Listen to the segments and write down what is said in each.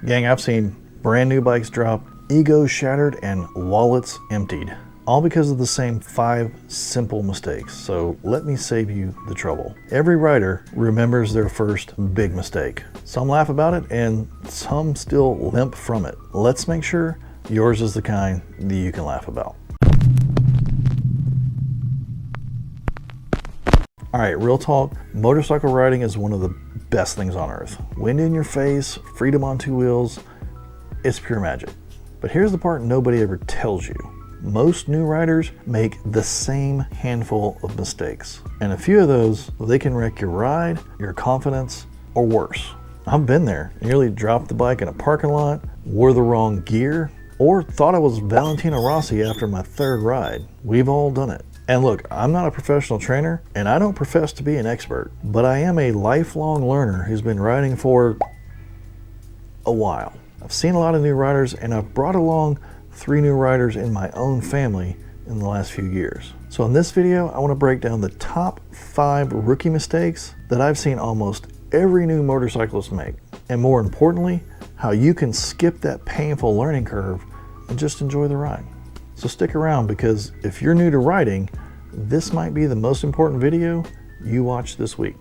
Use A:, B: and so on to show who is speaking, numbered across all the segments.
A: Gang, I've seen brand new bikes drop, egos shattered, and wallets emptied, all because of the same 5 simple mistakes. So let me save you the trouble. Every rider remembers their first big mistake. Some laugh about it and some still limp from it. Let's make sure yours is the kind that you can laugh about. All right, real talk, motorcycle riding is one of the best things on earth. Wind in your face, freedom on 2 wheels, it's pure magic. But here's the part nobody ever tells you. Most new riders make the same handful of mistakes. And a few of those, they can wreck your ride, your confidence, or worse. I've been there, nearly dropped the bike in a parking lot, wore the wrong gear, or thought I was Valentino Rossi after my 3rd ride. We've all done it. And look, I'm not a professional trainer, and I don't profess to be an expert, but I am a lifelong learner who's been riding for a while. I've seen a lot of new riders, and I've brought along 3 new riders in my own family in the last few years. So in this video, I want to break down the top 5 rookie mistakes that I've seen almost every new motorcyclist make. And more importantly, how you can skip that painful learning curve and just enjoy the ride. So stick around, because if you're new to riding, this might be the most important video you watch this week.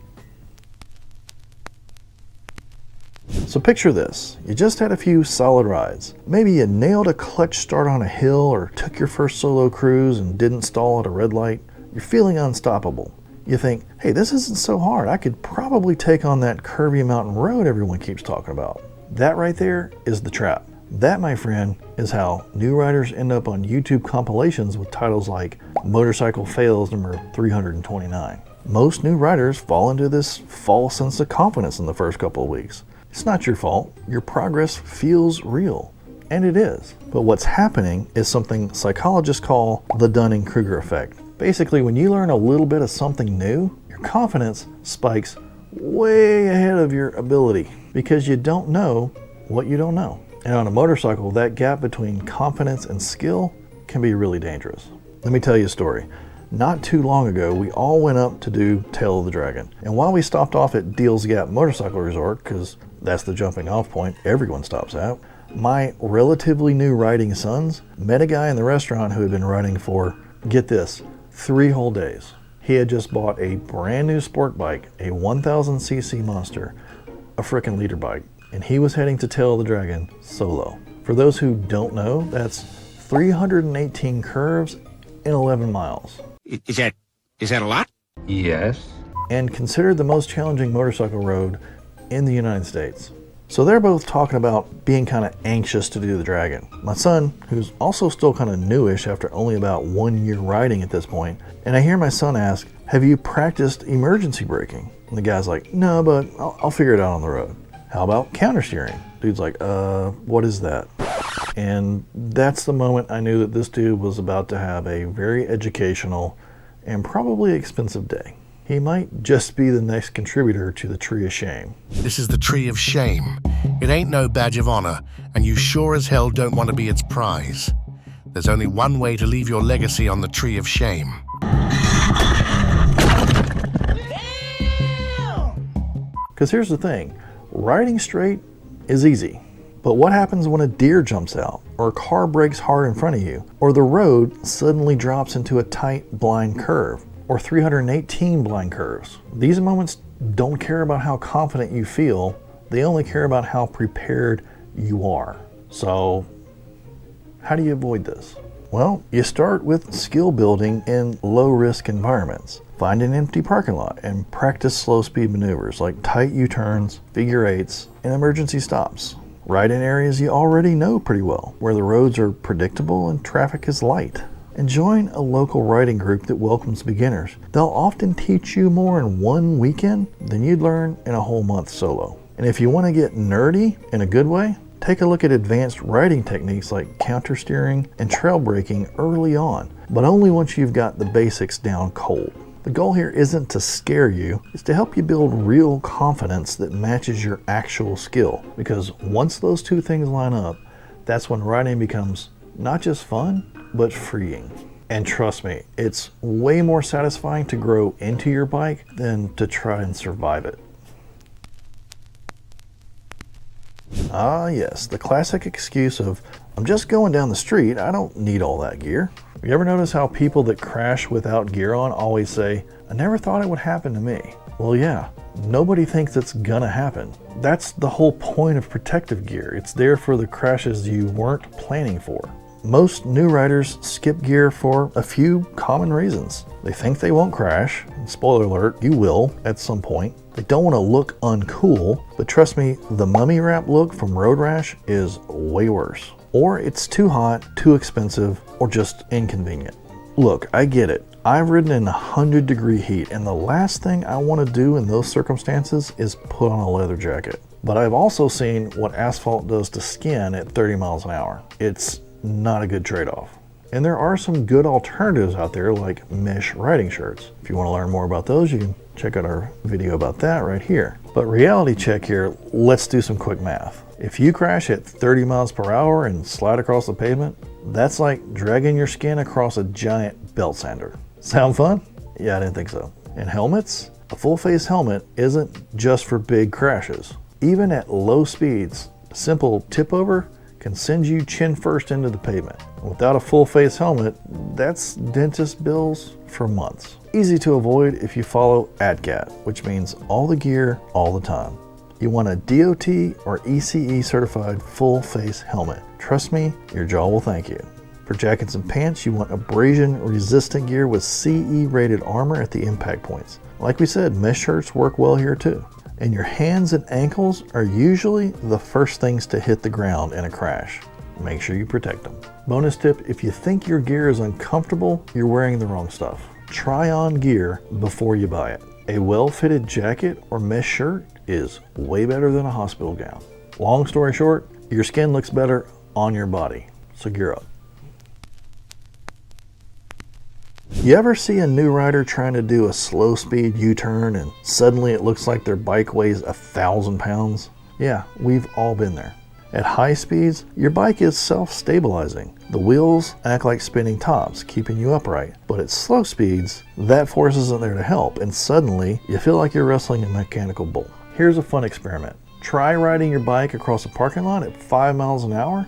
A: So picture this, you just had a few solid rides. Maybe you nailed a clutch start on a hill or took your first solo cruise and didn't stall at a red light. You're feeling unstoppable. You think, hey, this isn't so hard. I could probably take on that curvy mountain road everyone keeps talking about. That right there is the trap. That, my friend, is how new riders end up on YouTube compilations with titles like Motorcycle Fails number 329. Most new riders fall into this false sense of confidence in the first couple of weeks. It's not your fault. Your progress feels real, and it is. But what's happening is something psychologists call the Dunning-Kruger effect. Basically, when you learn a little bit of something new, your confidence spikes way ahead of your ability, because you don't know what you don't know. And on a motorcycle, that gap between confidence and skill can be really dangerous. Let me tell you a story. Not too long ago, we all went up to do Tail of the Dragon. And while we stopped off at Deals Gap Motorcycle Resort, because that's the jumping off point everyone stops at, my relatively new riding sons met a guy in the restaurant who had been riding for, get this, 3 whole days. He had just bought a brand new sport bike, a 1000cc monster, a frickin' leader bike, and he was heading to Tail of the Dragon solo. For those who don't know, that's 318 curves in 11 miles.
B: Is that a lot?
C: Yes.
A: And considered the most challenging motorcycle road in the United States. So they're both talking about being kind of anxious to do the Dragon. My son, who's also still kind of newish after only about 1 year riding at this point, and I hear my son ask, have you practiced emergency braking? And the guy's like, no, but I'll figure it out on the road. How about countersteering? Dude's like, what is that? And that's the moment I knew that this dude was about to have a very educational and probably expensive day. He might just be the next contributor to the Tree of Shame.
D: This is the Tree of Shame. It ain't no badge of honor, and you sure as hell don't want to be its prize. There's only one way to leave your legacy on the Tree of Shame.
A: Because here's the thing, riding straight is easy. But what happens when a deer jumps out, or a car brakes hard in front of you, or the road suddenly drops into a tight blind curve, or 318 blind curves? These moments don't care about how confident you feel, they only care about how prepared you are. So, how do you avoid this? Well, you start with skill building in low-risk environments. Find an empty parking lot and practice slow-speed maneuvers like tight U-turns, figure eights, and emergency stops. Ride in areas you already know pretty well, where the roads are predictable and traffic is light. And join a local riding group that welcomes beginners. They'll often teach you more in 1 weekend than you'd learn in a whole month solo. And if you want to get nerdy in a good way, take a look at advanced riding techniques like countersteering and trail braking early on, but only once you've got the basics down cold. The goal here isn't to scare you, it's to help you build real confidence that matches your actual skill. Because once those 2 things line up, that's when riding becomes not just fun, but freeing. And trust me, it's way more satisfying to grow into your bike than to try and survive it. Ah yes, the classic excuse of, I'm just going down the street, I don't need all that gear. You ever notice how people that crash without gear on always say, I never thought it would happen to me? Well yeah, nobody thinks it's gonna happen. That's the whole point of protective gear. It's there for the crashes you weren't planning for. Most new riders skip gear for a few common reasons. They think they won't crash, and spoiler alert, you will at some point. They don't want to look uncool, but trust me, the mummy wrap look from Road Rash is way worse. Or it's too hot, too expensive, or just inconvenient. Look, I get it. I've ridden in 100-degree heat, and the last thing I want to do in those circumstances is put on a leather jacket. But I've also seen what asphalt does to skin at 30 miles an hour. It's not a good trade-off. And there are some good alternatives out there like mesh riding shirts. If you want to learn more about those, you can check out our video about that right here. But reality check here, let's do some quick math. If you crash at 30 miles per hour and slide across the pavement, that's like dragging your skin across a giant belt sander. Sound fun? Yeah, I didn't think so. And helmets? A full face helmet isn't just for big crashes. Even at low speeds, a simple tip over can send you chin first into the pavement. Without a full face helmet, that's dentist bills for months. Easy to avoid if you follow ATGAT, which means all the gear, all the time. You want a DOT or ECE certified full face helmet. Trust me, your jaw will thank you. For jackets and pants, you want abrasion resistant gear with CE rated armor at the impact points. Like we said, mesh shirts work well here too. And your hands and ankles are usually the first things to hit the ground in a crash. Make sure you protect them. Bonus tip, if you think your gear is uncomfortable, you're wearing the wrong stuff. Try on gear before you buy it. A well-fitted jacket or mesh shirt is way better than a hospital gown. Long story short, your skin looks better on your body, so gear up. You ever see a new rider trying to do a slow speed U-turn and suddenly it looks like their bike weighs 1,000 pounds? Yeah, we've all been there. At high speeds, your bike is self-stabilizing. The wheels act like spinning tops, keeping you upright. But at slow speeds, that force isn't there to help, and suddenly you feel like you're wrestling a mechanical bull. Here's a fun experiment. Try riding your bike across a parking lot at 5 miles an hour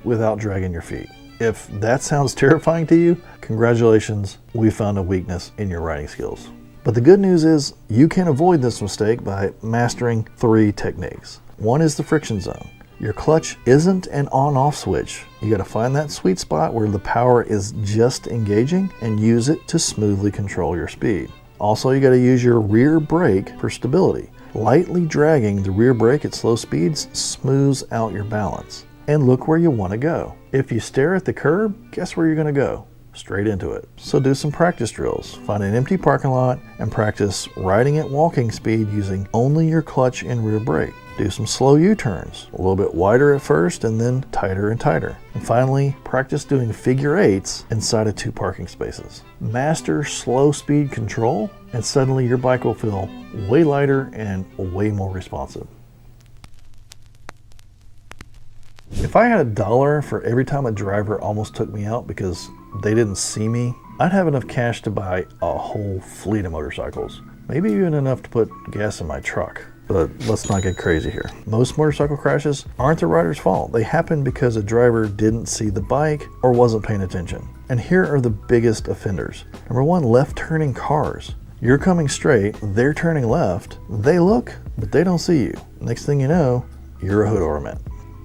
A: without dragging your feet. If that sounds terrifying to you, congratulations, we found a weakness in your riding skills. But the good news is you can avoid this mistake by mastering 3 techniques. One is the friction zone. Your clutch isn't an on-off switch. You gotta find that sweet spot where the power is just engaging and use it to smoothly control your speed. Also, you gotta use your rear brake for stability. Lightly dragging the rear brake at slow speeds smooths out your balance. And look where you wanna go. If you stare at the curb, guess where you're gonna go? Straight into it. So do some practice drills. Find an empty parking lot and practice riding at walking speed using only your clutch and rear brake. Do some slow U-turns, a little bit wider at first and then tighter and tighter. And finally, practice doing figure 8s inside of 2 parking spaces. Master slow speed control and suddenly your bike will feel way lighter and way more responsive. If I had $1 for every time a driver almost took me out because they didn't see me, I'd have enough cash to buy a whole fleet of motorcycles. Maybe even enough to put gas in my truck. But let's not get crazy here. Most motorcycle crashes aren't the rider's fault. They happen because a driver didn't see the bike or wasn't paying attention. And here are the biggest offenders. Number 1, left turning cars. You're coming straight, they're turning left, they look, but they don't see you. Next thing you know, you're a hood ornament.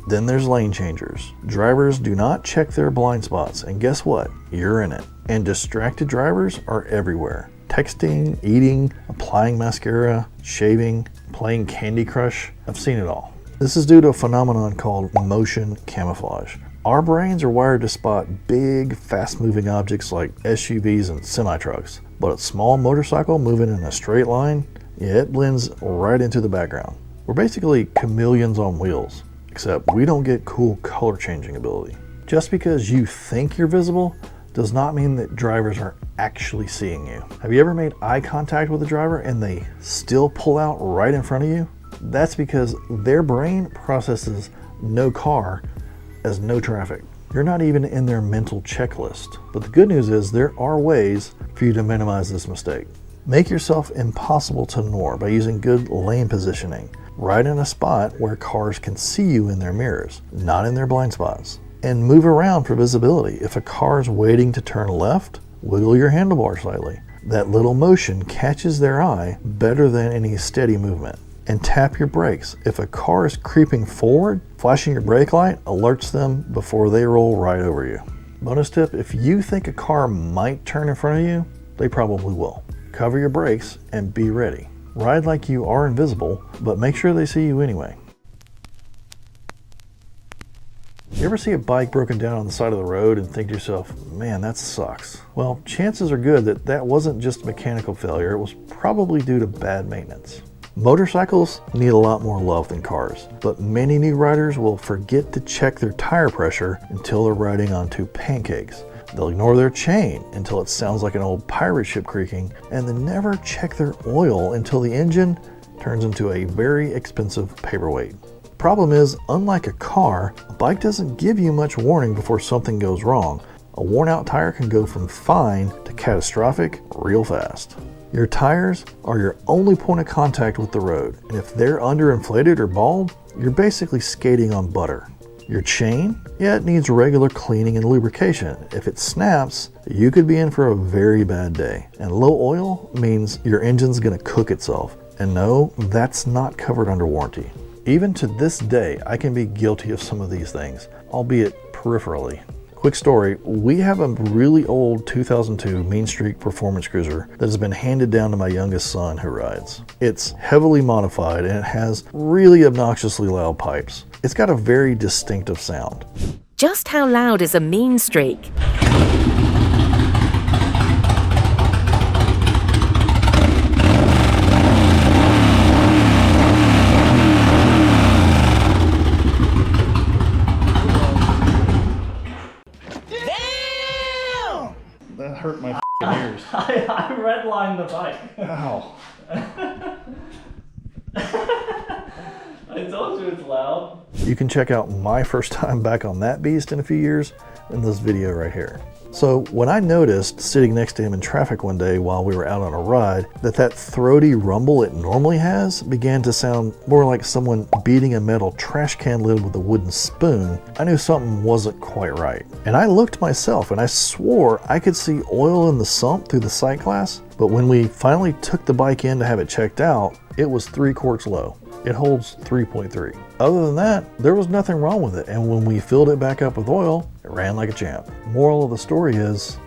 A: Then there's lane changers. Drivers do not check their blind spots, and guess what? You're in it. And distracted drivers are everywhere. Texting, eating, applying mascara, shaving, playing Candy Crush. I've seen it all. This is due to a phenomenon called motion camouflage. Our brains are wired to spot big, fast-moving objects like SUVs and semi-trucks. But a small motorcycle moving in a straight line, yeah, it blends right into the background. We're basically chameleons on wheels. Except we don't get cool color changing ability. Just because you think you're visible does not mean that drivers are actually seeing you. Have you ever made eye contact with a driver and they still pull out right in front of you? That's because their brain processes no car as no traffic. You're not even in their mental checklist. But the good news is there are ways for you to minimize this mistake. Make yourself impossible to ignore by using good lane positioning. Ride in a spot where cars can see you in their mirrors, not in their blind spots. And move around for visibility. If a car's waiting to turn left, wiggle your handlebar slightly. That little motion catches their eye better than any steady movement. And tap your brakes. If a car is creeping forward, flashing your brake light alerts them before they roll right over you. Bonus tip, if you think a car might turn in front of you, they probably will. Cover your brakes and be ready. Ride like you are invisible, but make sure they see you anyway. You ever see a bike broken down on the side of the road and think to yourself, man, that sucks? Well, chances are good that that wasn't just mechanical failure, it was probably due to bad maintenance. Motorcycles need a lot more love than cars, but many new riders will forget to check their tire pressure until they're riding onto pancakes. They'll ignore their chain until it sounds like an old pirate ship creaking, and then never check their oil until the engine turns into a very expensive paperweight. Problem is, unlike a car, a bike doesn't give you much warning before something goes wrong. A worn out tire can go from fine to catastrophic real fast. Your tires are your only point of contact with the road, and if they're underinflated or bald, you're basically skating on butter. Your chain? Yeah, it needs regular cleaning and lubrication. If it snaps, you could be in for a very bad day. And low oil means your engine's gonna cook itself. And no, that's not covered under warranty. Even to this day, I can be guilty of some of these things, albeit peripherally. Quick story, we have a really old 2002 Mean Streak Performance Cruiser that has been handed down to my youngest son who rides. It's heavily modified and it has really obnoxiously loud pipes. It's got a very distinctive sound.
C: Just how loud is a Mean Streak?
A: That hurt my ears.
E: I redlined the bike.
A: Ow.
E: I told you it's loud.
A: You can check out my first time back on that beast in a few years in this video right here. So when I noticed sitting next to him in traffic one day while we were out on a ride, that throaty rumble it normally has began to sound more like someone beating a metal trash can lid with a wooden spoon, I knew something wasn't quite right. And I looked myself and I swore I could see oil in the sump through the sight glass, but when we finally took the bike in to have it checked out, it was 3 quarts low. It holds 3.3. Other than that, there was nothing wrong with it, and when we filled it back up with oil, it ran like a champ. Moral of the story is,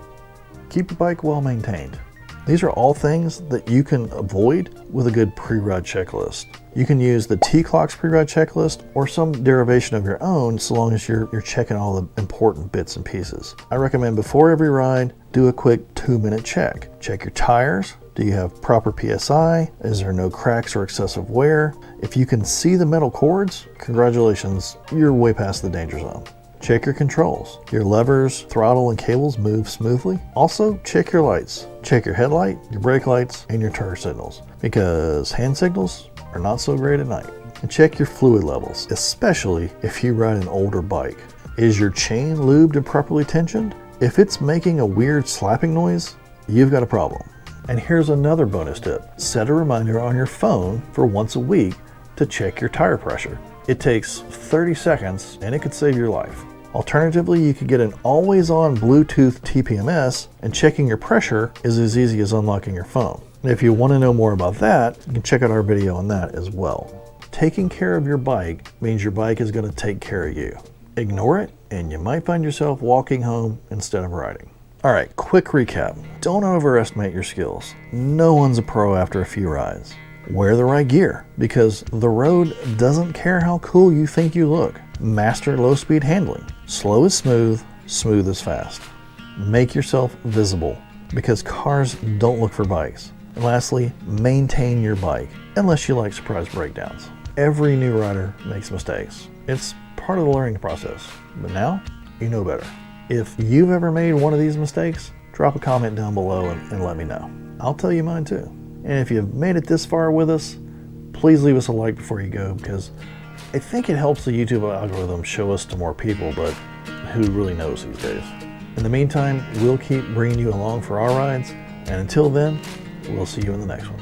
A: keep your bike well maintained. These are all things that you can avoid with a good pre-ride checklist. You can use the T-Clock's pre-ride checklist or some derivation of your own so long as you're checking all the important bits and pieces. I recommend before every ride, do a quick 2-minute check. Check your tires. Do you have proper PSI? Is there no cracks or excessive wear? If you can see the metal cords, congratulations, you're way past the danger zone. Check your controls. Your levers, throttle, and cables move smoothly. Also, check your lights. Check your headlight, your brake lights, and your turn signals, because hand signals are not so great at night. And check your fluid levels, especially if you ride an older bike. Is your chain lubed and properly tensioned? If it's making a weird slapping noise, you've got a problem. And here's another bonus tip. Set a reminder on your phone for once a week to check your tire pressure. It takes 30 seconds and it could save your life. Alternatively, you could get an always-on Bluetooth TPMS, and checking your pressure is as easy as unlocking your phone. And if you want to know more about that, you can check out our video on that as well. Taking care of your bike means your bike is going to take care of you. Ignore it and you might find yourself walking home instead of riding. All right, quick recap. Don't overestimate your skills. No one's a pro after a few rides. Wear the right gear, because the road doesn't care how cool you think you look. Master low-speed handling. Slow is smooth, smooth is fast. Make yourself visible, because cars don't look for bikes. And lastly, maintain your bike, unless you like surprise breakdowns. Every new rider makes mistakes. It's part of the learning process, but now you know better. If you've ever made one of these mistakes, drop a comment down below and let me know. I'll tell you mine too. And if you've made it this far with us, please leave us a like before you go, because I think it helps the YouTube algorithm show us to more people, but who really knows these days? In the meantime, we'll keep bringing you along for our rides, and until then, we'll see you in the next one.